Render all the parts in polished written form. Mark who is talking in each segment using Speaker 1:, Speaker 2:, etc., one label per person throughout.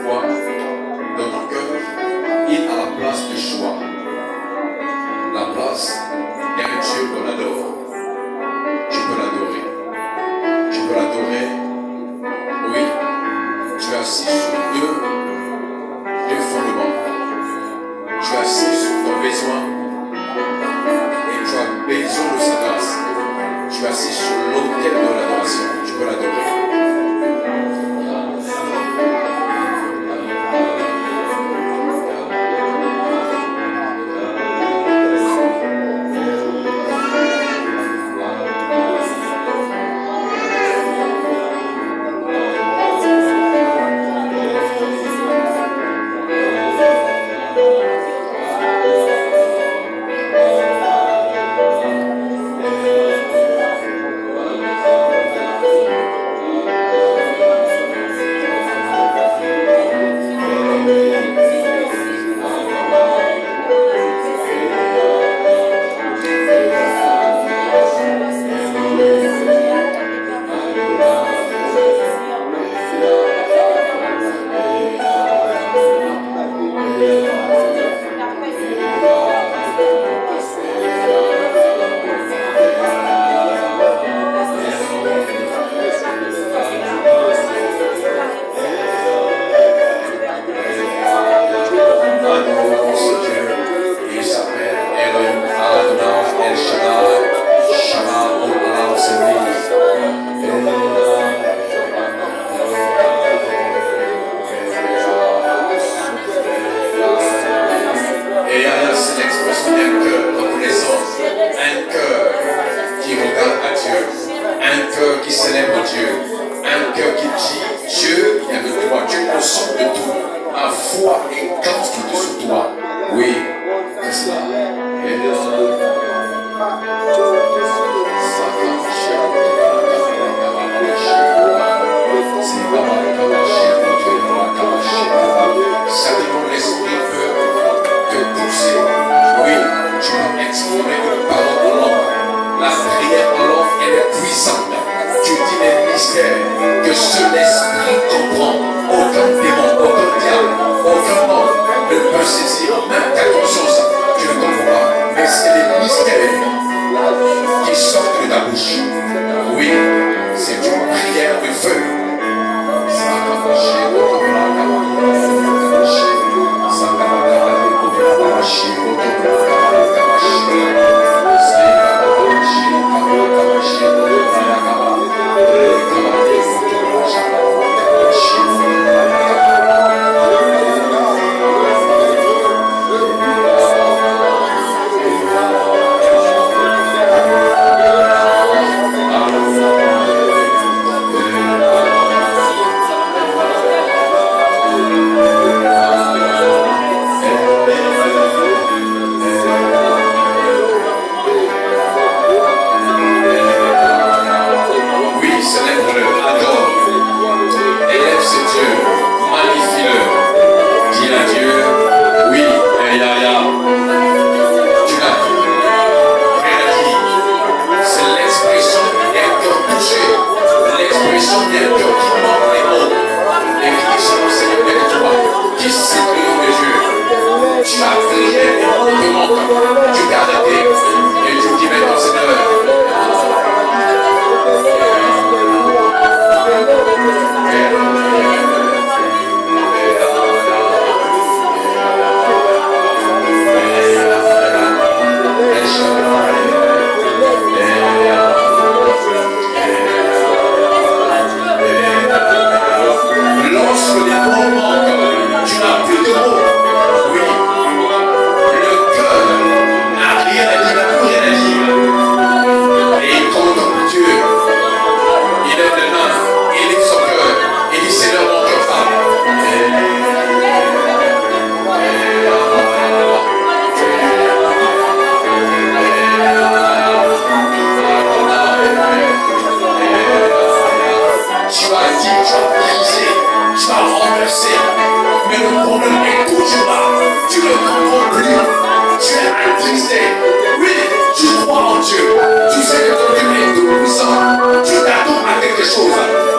Speaker 1: fois, dans ton cœur, il a la place du choix. La place d'un Dieu qu'on adore. Tu peux l'adorer. Tu peux l'adorer. Oui, tu es assis sur deux fondements. Tu es assis sur ton besoin et tu as besoin de sa grâce. Tu es assis sur l'autel de l'adoration. Tu peux l'adorer.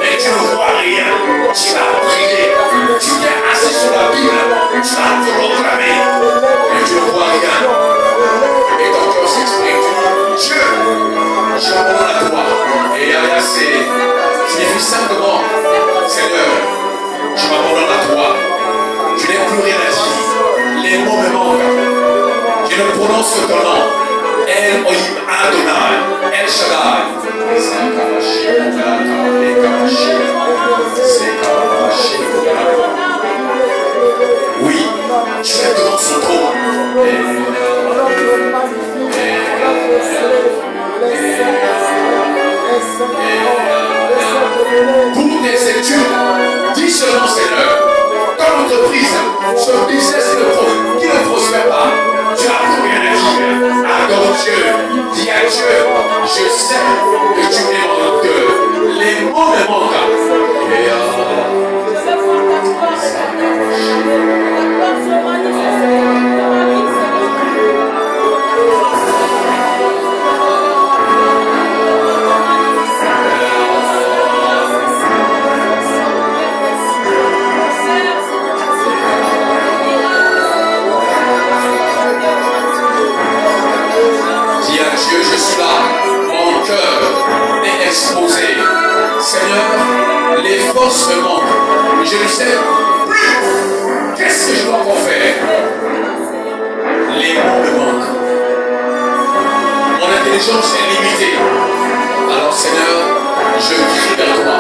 Speaker 2: Mais tu ne vois rien. Tu vas prier. Tu viens à
Speaker 1: prononce ton nom. El Oim Adonai, El Shaddai. Oui, tu es devant son trône. Pour tes études, dis seulement Seigneur, ton entreprise, ce business qui ne prospère pas, tu n'as plus rien à dire. Adore Dieu, dis à Dieu, je sais que tu es mon cœur. Les mots me manquent. Dieu, je suis là, mon cœur est exposé. Seigneur, les forces me manquent. Je ne sais plus. Qu'est-ce que je dois encore faire? Les mots me manquent. Mon intelligence est limitée. Alors Seigneur, je crie vers toi.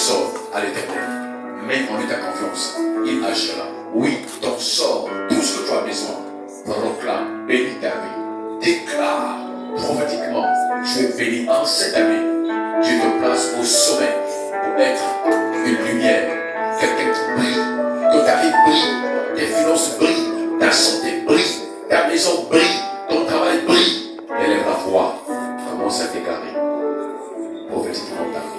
Speaker 1: sort à l'Éternel. Mets en lui ta confiance. Il agira. Oui, ton sort, tout ce que tu as besoin. Proclame, bénis ta vie. Déclare prophétiquement, tu es béni en cette année. Dieu te place au sommet pour être une lumière. Quelqu'un qui brille, que ta vie brille, tes finances brillent, ta santé brille, ta maison brille, ton travail brille. Élève la voix, commence à déclarer prophétiquement ta vie.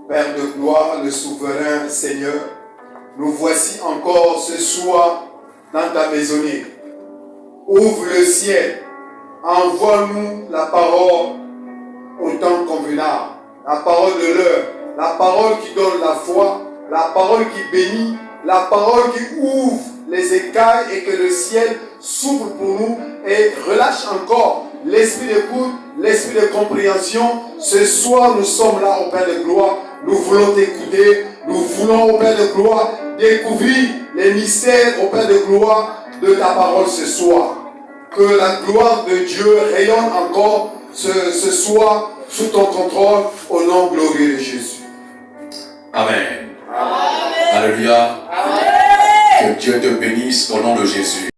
Speaker 2: Père de gloire, le souverain Seigneur, nous voici encore ce soir dans ta maisonnée. Ouvre le ciel, envoie-nous la parole au temps convenable, la parole de l'heure, la parole qui donne la foi, la parole qui bénit, la parole qui ouvre les écailles et que le ciel s'ouvre pour nous et relâche encore l'esprit d'écoute, l'esprit de compréhension. Ce soir, nous sommes là au Père de gloire. Nous voulons t'écouter. Nous voulons au Père de gloire découvrir les mystères au Père de gloire de ta parole ce soir. Que la gloire de Dieu rayonne encore ce soir sous ton contrôle au nom glorieux de Jésus.
Speaker 1: Amen. Amen. Alléluia. Que Dieu te bénisse au nom de Jésus.